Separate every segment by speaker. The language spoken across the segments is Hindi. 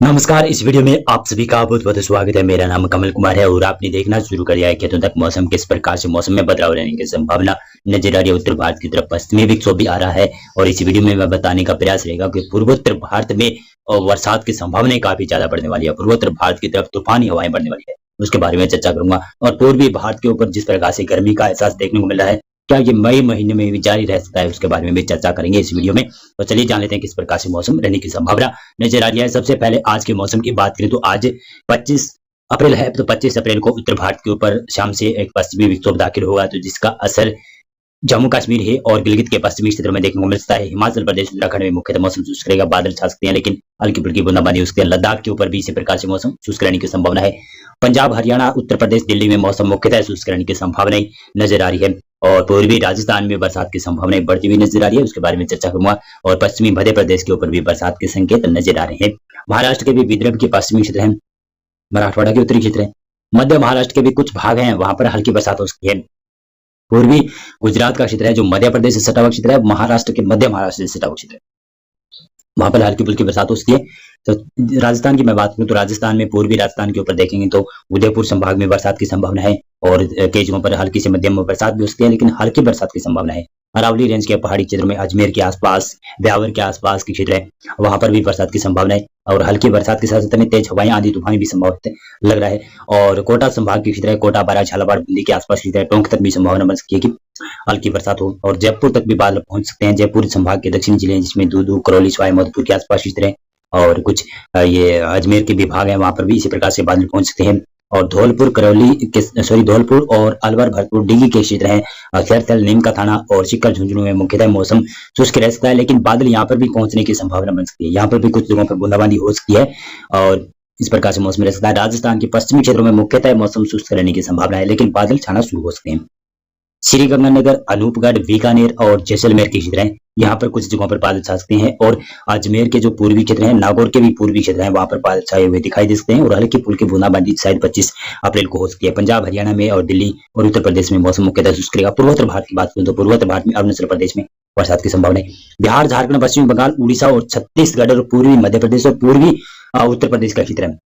Speaker 1: नमस्कार। इस वीडियो में आप सभी का बहुत बहुत स्वागत है। मेरा नाम कमल कुमार है और आपने देखना शुरू कर दिया है खेतों तक मौसम किस प्रकार से मौसम में बदलाव रहने की संभावना नजर आ रही है। उत्तर भारत की तरफ पश्चिमी विक्षोभ भी आ रहा है और इस वीडियो में मैं बताने का प्रयास रहेगा कि पूर्वोत्तर भारत में बरसात की संभावनाएं काफी ज्यादा बढ़ने वाली है। पूर्वोत्तर भारत की तरफ तूफानी हवाएं बढ़ने वाली है, उसके बारे में चर्चा करूंगा। और पूर्वी भारत के ऊपर जिस प्रकार से गर्मी का एहसास देखने को मिल रहा है, क्या ये मई महीने में भी जारी रह सकता है, उसके बारे में भी चर्चा करेंगे इस वीडियो में। तो चलिए जान लेते हैं किस प्रकार से मौसम रहने की संभावना नजर आ रही है। सबसे पहले आज के मौसम की बात करें तो आज 25 अप्रैल है, तो 25 अप्रैल को उत्तर भारत के ऊपर शाम से एक पश्चिमी विक्षोभ दाखिल होगा, तो जिसका असर जम्मू कश्मीर है और गिलगित के पश्चिमी क्षेत्रों में देखने को मिल सकता है। हिमाचल प्रदेश उत्तराखंड में मुख्यतः मौसम शुष्क रहेगा, बादल छा सकते हैं लेकिन हल्की फुल्की बूंदाबांदी हो सकती है। लद्दाख के ऊपर भी इसी प्रकार से मौसम शुष्क रहने की संभावना है। पंजाब, हरियाणा, उत्तर प्रदेश, दिल्ली में मौसम मुख्यतः शुष्क रहने की संभावनाएं नजर आ रही है और पूर्वी राजस्थान में बरसात की संभावनाएं बढ़ती हुई नजर आ रही है, उसके बारे में चर्चा करूंगा। और पश्चिमी मध्य प्रदेश के ऊपर भी बरसात के संकेत नजर आ रहे हैं। महाराष्ट्र के भी विदर्भ के पश्चिमी क्षेत्र हैं, मराठवाड़ा के उत्तरी क्षेत्र है, मध्य महाराष्ट्र के भी कुछ भाग हैं, वहां पर हल्की बरसात हो सकती है। पूर्वी गुजरात का क्षेत्र है जो मध्य प्रदेश से सटा हुआ क्षेत्र है, महाराष्ट्र के मध्य महाराष्ट्र से सटा हुआ क्षेत्र है, वहां पर हल्की फुल्की बरसात हो सकती है। तो राजस्थान की मैं बात करूं तो राजस्थान में पूर्वी राजस्थान के ऊपर देखेंगे तो उदयपुर संभाग में बरसात की संभावना है और कई जगहों पर हल्की से मध्यम बरसात भी हो सकती है, लेकिन हल्की बरसात की संभावना है। अरावली रेंज के पहाड़ी क्षेत्र में अजमेर के आसपास, ब्यावर के आसपास के क्षेत्र है, वहां पर भी बरसात की संभावना है और हल्की बरसात के साथ साथ में तेज हवाएं, आंधी तूफान भी संभव लग रहा है। और कोटा संभाग के क्षेत्र है, कोटा, बारा, झालावाड़, बूंदी के आसपास क्षेत्र है, टोंक तक भी संभावना बन सकती है कि हल्की बरसात हो और जयपुर तक भी बादल पहुंच सकते हैं। जयपुर संभाग के दक्षिणी जिले जिसमें दूदू, करौली, सवाई माधोपुर के आसपास क्षेत्र है और कुछ ये अजमेर के विभाग है, वहां पर भी इसी प्रकार से बादल पहुंच सकते हैं। और धौलपुर, करौली के धौलपुर और अलवर, भरतपुर, डीगी के क्षेत्र हैं, खैरथल, नीम का थाना और सिक्कर, झुंझुनू में मुख्यतः मौसम शुष्क रह सकता है, लेकिन बादल यहाँ पर भी पहुंचने की संभावना बन सकती है। यहाँ पर भी कुछ जगहों पर बूंदाबांदी हो सकती है और इस प्रकार से मौसम रह सकता है। राजस्थान के पश्चिमी क्षेत्रों में मुख्यतः मौसम शुष्क रहने की संभावना है, लेकिन बादल छाना शुरू हो सकते हैं। श्री गंगानगर, अनूपगढ़, बीकानेर और जैसलमेर के क्षेत्र हैं, यहाँ पर कुछ जगहों पर बादल छा सकते हैं। और अजमेर के जो पूर्वी क्षेत्र हैं, नागौर के भी पूर्वी क्षेत्र हैं, वहां पर बादल छाए हुए दिखाई दे सकते हैं और हल्की फुल्की बूंदाबांदी शायद 25 अप्रैल को हो सकती है। पंजाब, हरियाणा में और दिल्ली और उत्तर प्रदेश में मौसम मुख्यतः शुष्क रहेगा। पूर्वोत्तर भारत की बात करें तो पूर्वोत्तर भारत में अरुणाचल प्रदेश में बरसात की संभावना है। बिहार, झारखंड, पश्चिमी बंगाल, उड़ीसा और छत्तीसगढ़ और पूर्वी मध्य प्रदेश और पूर्वी उत्तर प्रदेश का क्षेत्र है,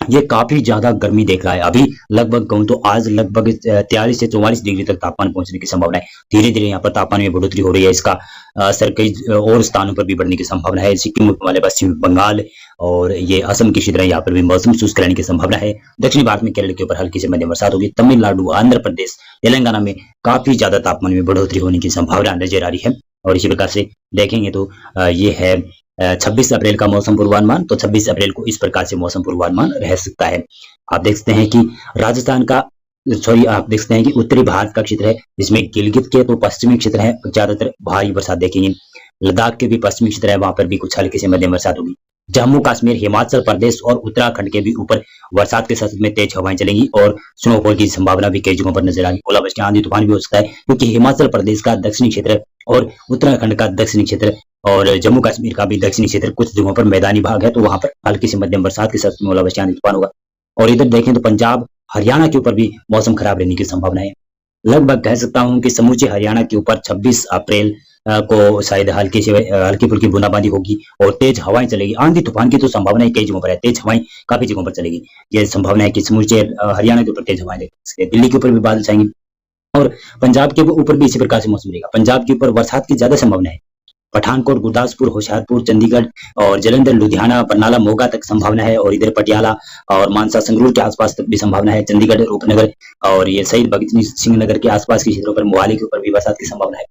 Speaker 1: ये काफी ज्यादा गर्मी देख रहा है। अभी लगभग कहूं तो आज लगभग 43 से 44 डिग्री तक तापमान पहुंचने की संभावना है। धीरे धीरे यहाँ पर तापमान में बढ़ोतरी हो रही है, इसका असर कई और स्थानों पर भी बढ़ने की संभावना है। सिक्किम वाले पश्चिम बंगाल और ये असम के क्षेत्र है, यहाँ पर भी मौसम शुष्क रहने की संभावना है। दक्षिणी भारत में केरल के ऊपर हल्की से मध्यम बरसात होगी। तमिलनाडु, आंध्र प्रदेश, तेलंगाना में काफी ज्यादा तापमान में बढ़ोतरी होने की संभावना नजर आ रही है। और इसी प्रकार से देखेंगे तो ये है 26 अप्रैल का मौसम पूर्वानुमान। तो 26 अप्रैल को इस प्रकार से मौसम पूर्वानुमान रह सकता है। आप देख सकते हैं कि राजस्थान का आप देख सकते हैं कि उत्तरी भारत का क्षेत्र है, जिसमें गिलगित के तो पश्चिमी क्षेत्र है, ज्यादातर भारी बरसात देखेंगे। लद्दाख के भी पश्चिमी क्षेत्र है, वहां पर भी कुछ हल्की से मध्यम बरसात होगी। जम्मू कश्मीर, हिमाचल प्रदेश और उत्तराखंड के भी ऊपर बरसात के साथ में तेज हवाएं चलेंगी और स्नोफॉल की संभावना भी कई जगहों पर नजर आएगी। ओलावृष्टि, आंधी तूफान भी हो सकता है, क्योंकि हिमाचल प्रदेश का दक्षिणी क्षेत्र और उत्तराखंड का दक्षिणी क्षेत्र और जम्मू कश्मीर का भी दक्षिणी क्षेत्र कुछ जगहों पर मैदानी भाग है, तो वहां पर हल्की से मध्यम बरसात के साथ ओलावृष्टि, आंधी तूफान होगा। और इधर देखें तो पंजाब, हरियाणा के ऊपर भी मौसम खराब रहने की संभावना है। लगभग कह सकता हूं कि समूचे हरियाणा के ऊपर 26 अप्रैल को शायद हल्की फुल्की बूंदाबांदी होगी और तेज हवाएं चलेगी। आंधी तूफान की तो संभावना कई जगहों पर है, तेज हवाएं काफी जगहों पर चलेगी। ये संभावना है कि समूचे हरियाणा के ऊपर तेज हवाएं चलेगी। दिल्ली के ऊपर भी बादल छाएंगे और पंजाब के ऊपर भी इसी प्रकार से मौसम रहेगा। पंजाब के ऊपर बरसात की ज्यादा संभावना है। पठानकोट, गुरदासपुर, होशियारपुर, चंडीगढ़ और जालंधर, लुधियाना, बरनाला, मोगा तक संभावना है। और इधर पटियाला और मानसा, संगरूर के आसपास तक भी संभावना है। चंडीगढ़, रूपनगर और ये शहीद भगत सिंह नगर के आसपास के क्षेत्रों पर, मोहाली के ऊपर भी बरसात की संभावना है।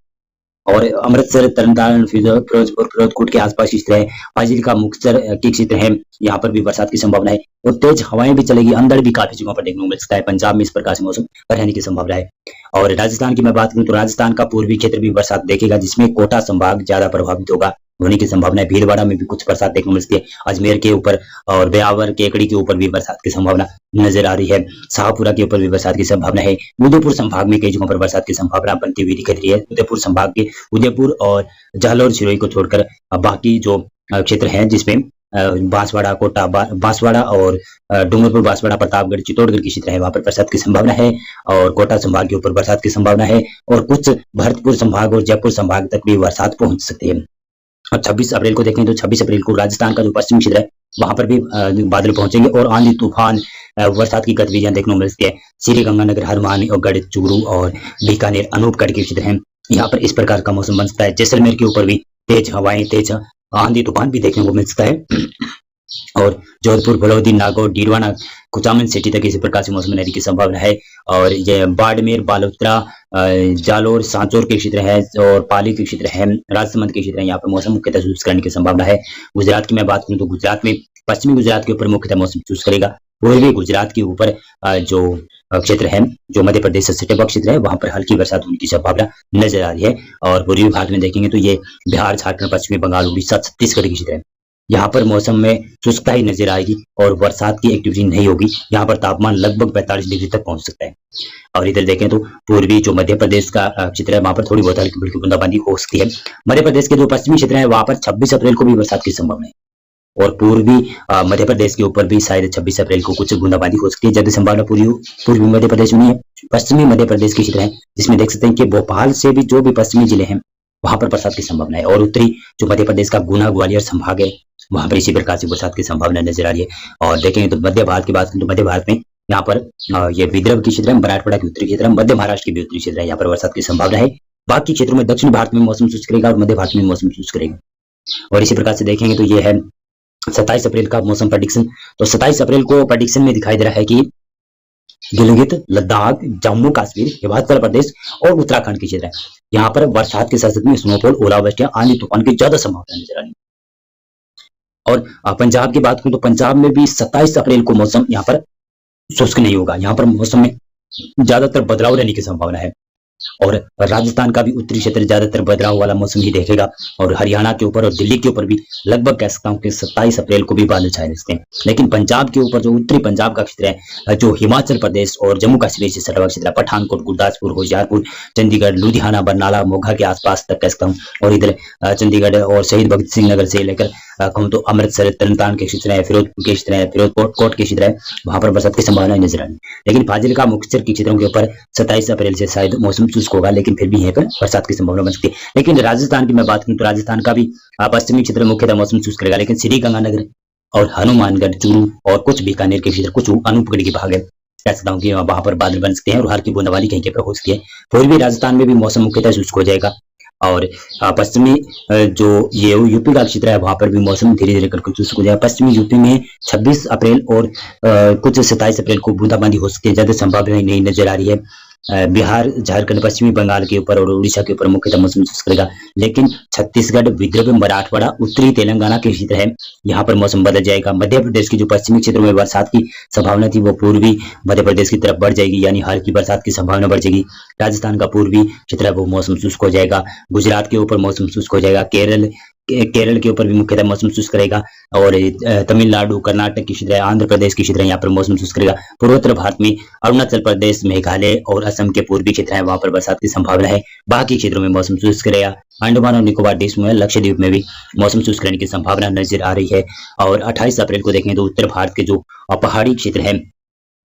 Speaker 1: और अमृतसर, तरनतारण, फिरोजपुर, फिरोजकोट के आसपास क्षेत्र है, फाजिल्का, मुक्तसर के क्षेत्र है, यहाँ पर भी बरसात की संभावना है और तेज हवाएं भी चलेगी। अंधड़ भी काफी जगहों पर देखने को मिल सकता है। पंजाब में इस प्रकार से मौसम रहने की संभावना है। और राजस्थान की मैं बात करूं तो राजस्थान का पूर्वी क्षेत्र भी बरसात देखेगा, जिसमें कोटा संभाग ज्यादा प्रभावित होगा होने की संभावना है। भीलवाड़ा में भी कुछ बरसात देखने को मिलती है। अजमेर के ऊपर और ब्यावर, केकड़ी के ऊपर भी बरसात की संभावना नजर आ रही है। शाहपुरा के ऊपर भी बरसात की संभावना है। उदयपुर संभाग में कई जगहों पर बरसात की संभावना बनती हुई दिख रही है। उदयपुर संभाग के उदयपुर और जालौर, सिरोही को छोड़कर बाकी जो क्षेत्र हैं, जिसमें बांसवाड़ा, कोटा, बांसवाड़ा और डूंगरपुर, बांसवाड़ा, प्रतापगढ़, चित्तौड़गढ़ की क्षेत्र है, वहां पर बरसात की संभावना है। और कोटा संभाग के ऊपर बरसात की संभावना है और कुछ भरतपुर संभाग और जयपुर संभाग तक भी बरसात पहुंच सकती है। और 26 अप्रैल को देखें तो 26 अप्रैल को राजस्थान का जो पश्चिमी क्षेत्र है, वहां पर भी बादल पहुंचेंगे और आंधी तूफान बरसात की गतिविधियां देखने को मिलती है। श्री गंगानगर, हनुमानगढ़, चूरू और बीकानेर, अनूपगढ़ के क्षेत्र हैं, यहाँ पर इस प्रकार का मौसम बन सकता है। जैसलमेर के ऊपर भी तेज हवाएं, तेज आंधी तूफान भी देखने को मिल सकता है। और जोधपुर, बलौदी, नागौर, डीडवाना, कुचामन सिटी तक इसी प्रकार से मौसम बनने की संभावना है। और ये बाड़मेर, बालोतरा, जालोर, सांचौर के क्षेत्र है और पाली के क्षेत्र है, राजसमंद के क्षेत्र है, यहाँ पर मौसम मुख्यतः शुष्क रहने की संभावना है। गुजरात की मैं बात करूं तो गुजरात में पश्चिमी गुजरात के ऊपर मुख्यतः मौसम शुष्क रहेगा। पूर्वी गुजरात के ऊपर जो क्षेत्र है, जो मध्य प्रदेश से सटे हुआ क्षेत्र है, वहां पर हल्की बरसात होने की संभावना नजर आ रही है। और पूर्वी भाग में देखेंगे तो ये बिहार, झारखंड, पश्चिमी बंगाल, उड़ीसा, छत्तीसगढ़ के क्षेत्र है, यहाँ पर मौसम में शुष्कता ही नजर आएगी और बरसात की एक्टिविटी नहीं होगी। यहाँ पर तापमान लगभग 45 डिग्री तक पहुंच सकता है। और इधर देखें तो पूर्वी जो मध्य प्रदेश का क्षेत्र है, वहां पर थोड़ी बहुत हल्की फुल्की बूंदाबांदी हो सकती है। मध्य प्रदेश के जो पश्चिमी क्षेत्र है, वहां पर 26 अप्रैल को भी बरसात की संभावना है। और पूर्वी मध्य प्रदेश के ऊपर भी शायद 26 अप्रैल को कुछ बूंदाबांदी हो सकती है। ज्यादा संभावना पूर्वी मध्य प्रदेश में नहीं है, पश्चिमी मध्य प्रदेश के क्षेत्र है, जिसमें देख सकते हैं कि भोपाल से भी जो भी पश्चिमी जिले हैं वहां पर बरसात की संभावना है। और उत्तरी जो मध्य प्रदेश का गुना, ग्वालियर संभाग है, वहां पर इसी प्रकार से बरसात की संभावना नजर आ रही है। और देखेंगे तो मध्य भारत की बात करें तो मध्य भारत में यहाँ पर ये विदर्भ की क्षेत्र है, मराठवाड़ा की उत्तरी क्षेत्र है, मध्य महाराष्ट्र की भी उत्तरी क्षेत्र है, यहाँ पर बरसात की संभावना है। बाकी क्षेत्रों में दक्षिण भारत में मौसम शुष्क रहेगा और मध्य भारत में मौसम शुष्क रहेगा। और इसी प्रकार से देखेंगे तो ये है 27 अप्रैल का मौसम प्रेडिक्शन। तो 27 अप्रैल को प्रेडिक्शन में दिखाई दे रहा है कि गिलगित, लद्दाख, जम्मू कश्मीर, हिमाचल प्रदेश और उत्तराखंड के क्षेत्र है, यहाँ पर बरसात के साथ में स्नोफॉल, ओलावृष्टि, आंधी तूफान की ज्यादा संभावना नजर आ रही है। और पंजाब की बात करूं तो पंजाब में भी 27 अप्रैल को मौसम यहाँ पर शुष्क नहीं होगा, यहाँ पर मौसम में ज्यादातर बदलाव रहने की संभावना है। और राजस्थान का भी उत्तरी क्षेत्र ज्यादातर बदलाव वाला मौसम ही देखेगा। और हरियाणा के ऊपर और दिल्ली के ऊपर भी लगभग कह सकता हूं कि 27 अप्रैल को भी बादल छाए रह सकते हैं। लेकिन पंजाब के ऊपर जो उत्तरी पंजाब का क्षेत्र है, जो हिमाचल प्रदेश और जम्मू कश्मीर से सटा हुआ क्षेत्र है, पठानकोट, गुरदासपुर, होशियारपुर, चंडीगढ़, लुधियाना, बरनाला, मोगा के आसपास तक कह सकता हूँ। और इधर चंडीगढ़ और शहीद भगत सिंह नगर से लेकर कहूँ तो अमृतसर, तरनतारन के क्षेत्र है, फिरोजपुर के क्षेत्र है, फिरोजकोट के क्षेत्र है, वहां पर बरसात की संभावना नजर आ रही है। लेकिन फाजिलका, मुक्तसर के क्षेत्रों के ऊपर 27 अप्रैल से शायद मौसम शुष्क होगा, लेकिन फिर भी यहाँ पर बरसात की संभावना बन सकती है। लेकिन राजस्थान की मैं बात करूं तो राजस्थान का भी पश्चिमी क्षेत्र मुख्यतः मौसम शुष्क रहेगा, लेकिन श्री गंगानगर और हनुमानगढ़, चूरू और कुछ बीकानेर के क्षेत्र, कुछ अनूपगढ़ के भाग है, कह सकता हूँ कि वहां पर बादल बन सकते हैं और हल्की बूंदाबांदी कहीं पर हो सकती है। पूर्वी राजस्थान में भी मौसम मुख्यतः शुष्क हो जाएगा। और पश्चिमी जो ये यूपी का क्षेत्र है, वहां पर भी मौसम धीरे धीरे करके शुष्क हो जाएगा। पश्चिमी यूपी में 26 अप्रैल और कुछ 27 अप्रैल को बूंदाबांदी हो सकती है, ज्यादा संभावना नहीं नजर आ रही है। बिहार, झारखंड, पश्चिमी बंगाल के ऊपर और उड़ीसा के ऊपर मुख्यतः मौसम शुष्क रहेगा। लेकिन छत्तीसगढ़, विदर्भ, मराठवाड़ा, उत्तरी तेलंगाना के क्षेत्र है, यहाँ पर मौसम बदल जाएगा। मध्य प्रदेश के जो पश्चिमी क्षेत्रों में बरसात की संभावना थी, वो पूर्वी मध्य प्रदेश की तरफ बढ़ जाएगी, यानी हल्की बरसात की संभावना बढ़ जाएगी। राजस्थान का पूर्वी क्षेत्र है वो मौसम शुष्क हो जाएगा। गुजरात के ऊपर मौसम शुष्क हो जाएगा। केरल के ऊपर भी मुख्यतः मौसम शुष्क रहेगा। और तमिलनाडु, कर्नाटक की क्षेत्र है, आंध्र प्रदेश की क्षेत्र है, यहाँ पर मौसम शुष्क रहेगा। पूर्वोत्तर भारत में अरुणाचल प्रदेश, मेघालय और असम के पूर्वी क्षेत्र है, वहां पर बरसात की संभावना है। बाकी क्षेत्रों में मौसम शुष्क रहेगा। अंडमान और निकोबार देश में, लक्षद्वीप में भी मौसम शुष्क रहने की संभावना नजर आ रही है। और 28 अप्रैल को देखें तो उत्तर भारत के जो पहाड़ी क्षेत्र है,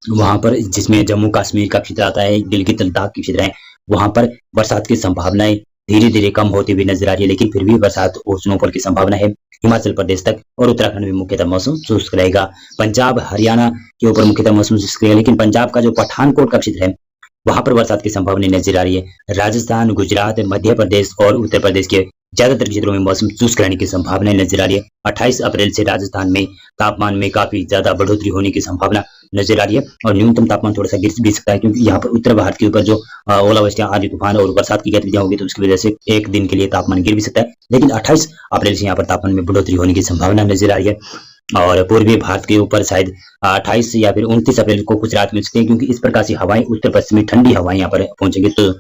Speaker 1: वहां पर जिसमें जम्मू कश्मीर का क्षेत्र आता है, गिलगित, लद्दाख के क्षेत्र है, वहां पर बरसात की संभावनाएं धीरे धीरे कम होती हुई नजर आ रही है, लेकिन फिर भी बरसात और स्नोफॉल की संभावना है। हिमाचल प्रदेश तक और उत्तराखंड में मुख्यतः मौसम शुष्क रहेगा। पंजाब, हरियाणा के ऊपर मुख्यतः मौसम शुष्क रहेगा, लेकिन पंजाब का जो पठानकोट का क्षेत्र है, वहां पर बरसात की संभावना नजर आ रही है। राजस्थान, गुजरात, मध्य प्रदेश और उत्तर प्रदेश के ज्यादातर क्षेत्रों में मौसम शुष्क रहने की संभावना नजर आ रही है। 28 अप्रैल से राजस्थान में तापमान में काफी ज्यादा बढ़ोतरी होने की संभावना नजर आ रही है। और न्यूनतम तापमान थोड़ा सा गिर भी सकता है, क्योंकि यहाँ पर उत्तर भारत के ऊपर जो ओलावृष्टि, आंधी तूफान और बरसात की गतिविधियां होगी, तो उसकी वजह से एक दिन के लिए तापमान गिर भी सकता है। लेकिन 28 अप्रैल से यहाँ पर तापमान में बढ़ोतरी होने की संभावना नजर आ रही है। और पूर्वी भारत के ऊपर शायद 28 या फिर 29 अप्रैल को कुछ रात मिल सकती है, क्योंकि इस प्रकार से हवाएं, उत्तर पश्चिमी ठंडी हवाएं यहाँ पर पहुंचेंगी, तो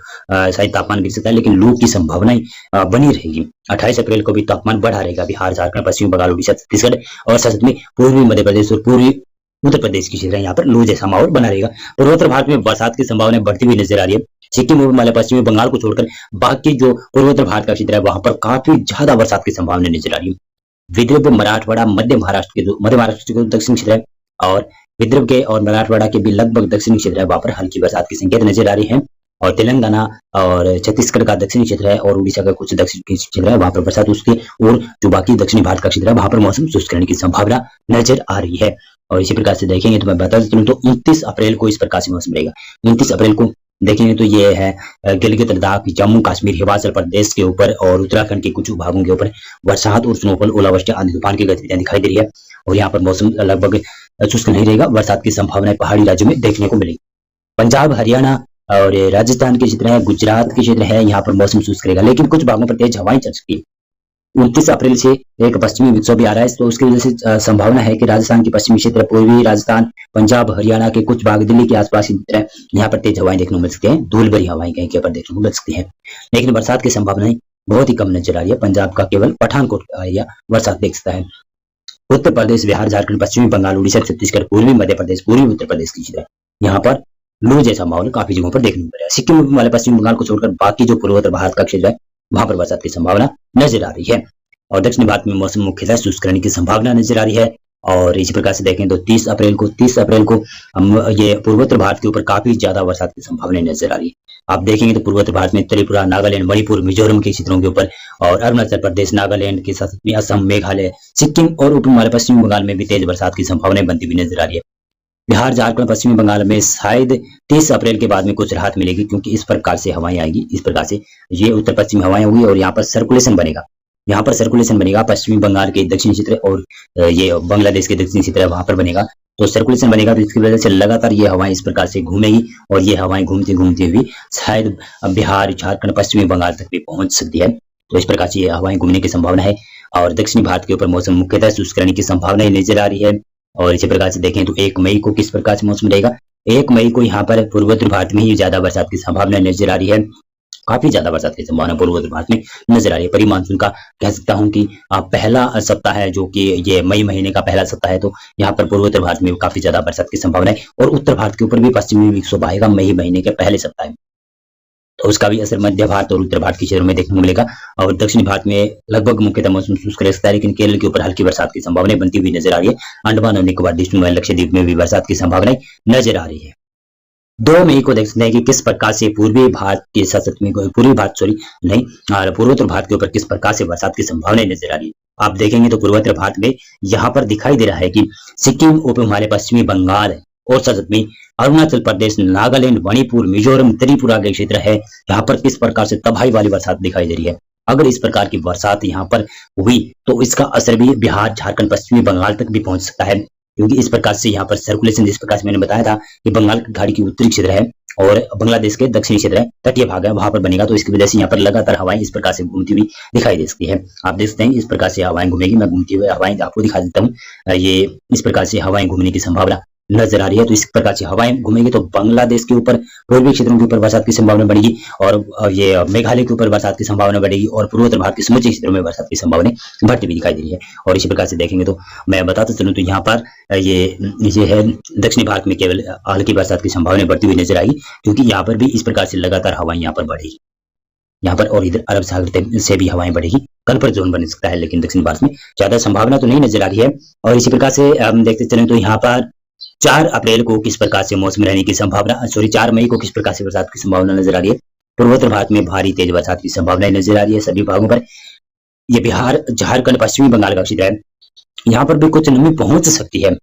Speaker 1: शायद तापमान गिर सकता है, लेकिन लू की संभावनाएं बनी रहेगी। 28 अप्रैल को भी तापमान बढ़ा रहेगा। बिहार, झारखंड, पश्चिमी बंगाल, उड़ीसा, छत्तीसगढ़ और साथ में पूर्वी मध्य प्रदेश और पूर्वी उत्तर प्रदेश की क्षेत्र यहाँ पर लू जैसा माहौल बना रहेगा। पूर्वोत्तर भारत में बरसात की संभावना बढ़ती हुई नजर आ रही है। सिक्किम और हिमालय, पश्चिमी बंगाल को छोड़कर बाकी जो पूर्वोत्तर भारत का क्षेत्र है, वहां पर काफी ज्यादा बरसात की संभावना नजर आ रही है। विदर्भ, मराठवाड़ा, मध्य महाराष्ट्र के दक्षिण क्षेत्र है, और विदर्भ के और मराठवाड़ा के भी लगभग दक्षिणी क्षेत्र है, वहां पर हल्की बरसात की संकेत नजर आ रही है। और तेलंगाना और छत्तीसगढ़ का दक्षिणी क्षेत्र है और उड़ीसा का कुछ दक्षिणी क्षेत्र है, वहां पर बरसात उसके, और जो बाकी दक्षिणी भारत का क्षेत्र है वहां पर मौसम शुष्क रहने की संभावना नजर आ रही है। और इसी प्रकार से देखेंगे तो मैं बता देता हूँ, तो 29 अप्रैल को इस प्रकार से मौसम रहेगा। 29 अप्रैल को देखेंगे तो ये है गिलगित लद्दाख, जम्मू कश्मीर, हिमाचल प्रदेश के ऊपर और उत्तराखंड के कुछ भागों के ऊपर बरसात और स्नोफॉल, ओलावृष्टि, आंधी तूफान की गतिविधियां दिखाई दे रही है। और यहाँ पर मौसम लगभग शुष्क नहीं रहेगा, बरसात की संभावना पहाड़ी राज्यों में देखने को मिलेगी। पंजाब, हरियाणा और राजस्थान के क्षेत्र है, गुजरात के क्षेत्र है, यहाँ पर मौसम शुष्क रहेगा, लेकिन कुछ भागों पर तेज हवाएं चल सकती है। 29 अप्रैल से एक पश्चिमी विक्षोभ भी आ रहा है, तो उसकी वजह से संभावना है कि राजस्थान के पश्चिमी क्षेत्र, पूर्वी राजस्थान, पंजाब, हरियाणा के कुछ भाग, दिल्ली के आसपास यहाँ पर तेज हवाएं देखने को मिल सकती हैं, धूल भरी हवाएं कहीं के पर देखने को मिल सकती हैं। लेकिन बरसात की संभावनाएं बहुत ही कम नजर आ रही है। पंजाब का केवल पठानकोट एरिया बरसात देख सकता है। उत्तर प्रदेश, बिहार, झारखंड, पश्चिमी बंगाल, उड़ीसा, छत्तीसगढ़, पूर्वी मध्य प्रदेश, पूर्वी उत्तर प्रदेश की क्षेत्र है, यहाँ पर लू जैसा माहौल काफी जगहों पर देखने को मिल रहा है। सिक्किम वाले पश्चिम बंगाल को छोड़कर बाकी जो पूर्वोत्तर भारत का क्षेत्र है वहां पर बरसात की संभावना नजर आ रही है। और दक्षिण भारत में मौसम मुख्यतः शुष्क रहने की संभावना नजर आ रही है। और इसी प्रकार से देखें तो 30 अप्रैल को हम ये पूर्वोत्तर भारत के ऊपर काफी ज्यादा बरसात की संभावना नजर आ रही है। आप देखेंगे तो पूर्वोत्तर भारत में त्रिपुरा, नागालैंड, मणिपुर, मिजोरम के क्षेत्रों के ऊपर और अरुणाचल प्रदेश, नागालैंड के साथ असम, मेघालय, सिक्किम और ऊपरी पश्चिमी बंगाल में भी तेज बरसात की संभावनाएं बनती हुई नजर आ रही है। बिहार, झारखंड, पश्चिमी बंगाल में शायद 30 अप्रैल के बाद में कुछ राहत मिलेगी, क्योंकि इस प्रकार से हवाएं आएगी, इस प्रकार से ये उत्तर पश्चिमी हवाएं होगी और यहाँ पर सर्कुलेशन बनेगा। यहाँ पर सर्कुलेशन बनेगा पश्चिमी बंगाल के दक्षिणी क्षेत्र और ये बांग्लादेश के दक्षिणी क्षेत्र है वहां पर बनेगा, तो सर्कुलेशन बनेगा, तो इसकी वजह से लगातार ये हवाएं इस प्रकार से घूमेगी और ये हवाएं घूमती घूमती हुई शायद बिहार, झारखंड, पश्चिमी बंगाल तक भी पहुंच सकती है। तो इस प्रकार से ये हवाएं घूमने की संभावना है। और दक्षिणी भारत के ऊपर मौसम मुख्यतः शुष्क रहने की संभावना नजर आ रही है। और इसी प्रकार से देखें तो 1 मई को किस प्रकार से मौसम रहेगा। 1 मई को यहाँ पर पूर्वोत्तर भारत में ही ज्यादा बरसात की संभावना नजर आ रही है, काफी ज्यादा बरसात की संभावना पूर्वोत्तर भारत में नजर आ रही है। परी मानसून का कह सकता हूं कि पहला सप्ताह है, जो कि ये मई महीने का पहला सप्ताह है, तो यहाँ पर पूर्वोत्तर भारत में काफी ज्यादा बरसात की संभावना है। और उत्तर भारत के ऊपर भी पश्चिमी विक्षोभ आएगा मई महीने के पहले सप्ताह में, तो उसका भी असर मध्य भारत और उत्तर भारत के क्षेत्रों में देखने को मिलेगा। और दक्षिण भारत में लगभग मुख्यतः मौसम शुष्क रह सकता है, लेकिन केरल के ऊपर हल्की बरसात की संभावना बनती हुई नजर आ रही है। अंडमान और निकोबार द्वीप में, लक्षद्वीप में भी बरसात की संभावना नजर आ रही है। 2 मई को देख सकते हैं कि किस प्रकार से पूर्वी भारत के पूर्वोत्तर भारत के ऊपर किस प्रकार से बरसात की संभावना नजर आ रही है। आप देखेंगे तो पूर्वोत्तर भारत में यहाँ पर दिखाई दे रहा है कि सिक्किम, उप हिमालय, पश्चिमी बंगाल और सतत में अरुणाचल प्रदेश, नागालैंड, मणिपुर, मिजोरम, त्रिपुरा के क्षेत्र है, यहाँ पर किस प्रकार से तबाही वाली बरसात दिखाई दे रही है। अगर इस प्रकार की बरसात यहाँ पर हुई तो इसका असर भी बिहार, झारखंड, पश्चिमी बंगाल तक भी पहुंच सकता है, क्योंकि इस प्रकार से यहाँ पर सर्कुलेशन, जिस प्रकार से मैंने बताया था कि बंगाल की खाड़ी की उत्तरी क्षेत्र है और बांग्लादेश के दक्षिणी क्षेत्र है, तटीय भाग है, वहां पर बनेगा, तो इसकी वजह से यहाँ पर लगातार हवाएं इस प्रकार से घूमती हुई दिखाई दे सकती है। आप देख सकते हैं इस प्रकार से हवाएं घूमेगी, मैं घूमती हुई हवाएं आपको दिखा देता हूँ। ये इस प्रकार से हवाएं घूमने की संभावना नजर आ रही है। तो इस प्रकार से हवाएं घूमेंगी तो बांग्लादेश के ऊपर, पूर्वी क्षेत्रों के ऊपर बरसात की संभावना बढ़ेगी और ये मेघालय के ऊपर बरसात की संभावना बढ़ेगी और पूर्वोत्तर भारत के समूचे क्षेत्रों में बरसात की संभावना बढ़ती हुई दिखाई दे रही है। और इसी प्रकार से देखेंगे तो मैं बताता चलूं तो यहाँ पर ये है दक्षिणी भारत में केवल हल्की बरसात की संभावना बढ़ती हुई नजर आएगी, क्योंकि यहाँ पर भी इस प्रकार से लगातार हवाएं यहाँ पर बढ़ेगी, यहाँ पर और इधर अरब सागर से भी हवाएं बढ़ेगी, कल पर जोन बन सकता है, लेकिन दक्षिण भारत में ज्यादा संभावना तो नहीं नजर आ रही है। और इसी प्रकार से हम देखते चलें तो यहाँ पर 4 अप्रैल को किस प्रकार से मौसम रहने की संभावना, 4 मई को किस प्रकार से बरसात की संभावना नजर आ रही है। पूर्वोत्तर भारत में भारी तेज बरसात की संभावना नजर आ रही है सभी भागों पर। ये बिहार, झारखंड, पश्चिमी बंगाल का क्षेत्र है, यहाँ पर भी कुछ नमी पहुंच सकती है।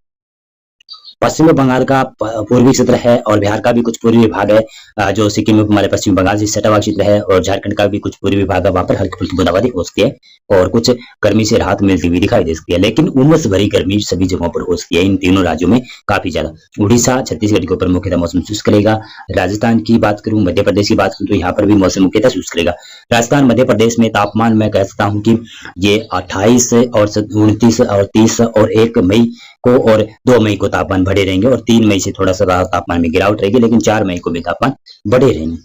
Speaker 1: पश्चिमी बंगाल का पूर्वी क्षेत्र है और बिहार का भी कुछ पूर्वी भाग है, जो सिक्किम, हिमालय, पश्चिम बंगाल से सटा हुआ क्षेत्र है, और झारखंड का भी कुछ पूर्वी भाग है, वहां पर हल्की फुल्की बूंदाबांदी हो सकती है और कुछ गर्मी से राहत मिलती हुई दिखाई दे सकती है। लेकिन उमस भरी गर्मी सभी जगहों पर हो सकती है, इन तीनों राज्यों में काफी ज्यादा। उड़ीसा, छत्तीसगढ़ के ऊपर मुख्यतः मौसम शुष्क रहेगा। राजस्थान की बात करूं, मध्य प्रदेश की बात करूं तो यहाँ पर भी मौसम मुख्यतः शुष्क रहेगा। राजस्थान, मध्य प्रदेश में तापमान मैं कह सकता हूँ कि ये 28 और 29 और 30 और 1 मई को और 2 मई को तापमान बढ़े रहेंगे और 3 मई से थोड़ा सा तापमान में गिरावट रहेगी, लेकिन 4 मई को भी तापमान बढ़े रहेंगे।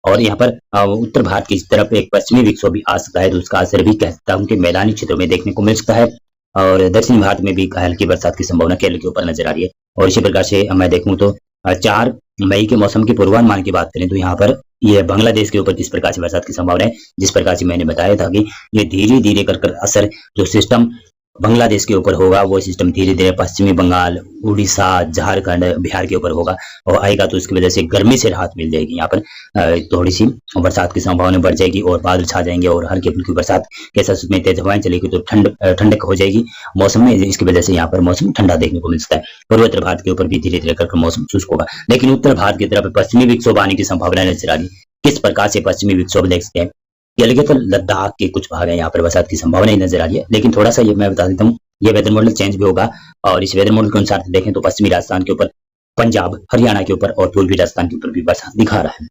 Speaker 1: और यहाँ पर उत्तर भारत की तरफ एक पश्चिमी विक्षोभ भी आ सकता है, तो उसका असर भी कह सकता हूँ कि मैदानी क्षेत्रों में देखने को मिल सकता है। और दक्षिण भारत में भी हल्की बरसात की संभावना केरल के ऊपर नजर आ रही है। और इसी प्रकार से मैं देखूं तो 4 मई के मौसम के पूर्वानुमान की बात करें तो यहाँ पर ये बांग्लादेश के ऊपर किस प्रकार से बरसात की संभावना है, जिस प्रकार से मैंने बताया था कि ये धीरे धीरे कर असर जो सिस्टम बांग्लादेश के ऊपर होगा, वो सिस्टम धीरे धीरे पश्चिमी बंगाल, उड़ीसा, झारखंड, बिहार के ऊपर होगा और आएगा तो उसकी वजह से गर्मी से राहत मिल जाएगी। यहाँ पर थोड़ी सी बरसात की संभावना बढ़ जाएगी और बादल छा जाएंगे और हल्की फुल्की बरसात के साथ में तेज हवाएं चलेगी तो ठंडक हो जाएगी मौसम में। इसकी वजह से यहाँ पर मौसम ठंडा देखने को मिलता है। पूर्वोत्तर भारत के ऊपर भी धीरे धीरे करके मौसम शुष्क होगा, लेकिन उत्तर भारत की तरफ पश्चिमी विक्षोभ आने की संभावना नजर आ रही। किस प्रकार से पश्चिमी विक्षोभ देख सकते हैं, गिलगित लद्दाख के कुछ भाग है, यहाँ पर बरसात की संभावना ही नजर आ रही है। लेकिन थोड़ा सा ये मैं बता देता हूँ, ये वेदर मॉडल चेंज भी होगा और इस वेदर मॉडल के अनुसार देखें तो पश्चिमी राजस्थान के ऊपर, पंजाब, हरियाणा के ऊपर और पूर्वी राजस्थान के ऊपर भी बरसात दिखा रहा है।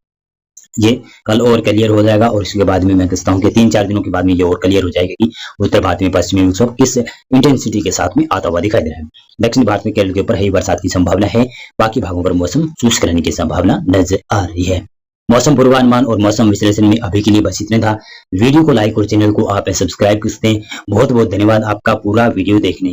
Speaker 1: ये कल और क्लियर हो जाएगा और इसके बाद में मैं कहता हूँ कि 3-4 दिनों के बाद में ये और क्लियर हो जाएगा कि उत्तर भारत में पश्चिमी विक्षोभ किस इंटेंसिटी के साथ में आता हुआ दिखाई दे रहा है। दक्षिण भारत में केरल के ऊपर ही बरसात की संभावना है, बाकी भागों पर मौसम शुष्क रहने की संभावना नजर आ रही है। मौसम पूर्वानुमान और मौसम विश्लेषण में अभी के लिए बस इतना था। वीडियो को लाइक और चैनल को आप सब्सक्राइब कर सकते हैं। बहुत बहुत धन्यवाद आपका पूरा वीडियो देखने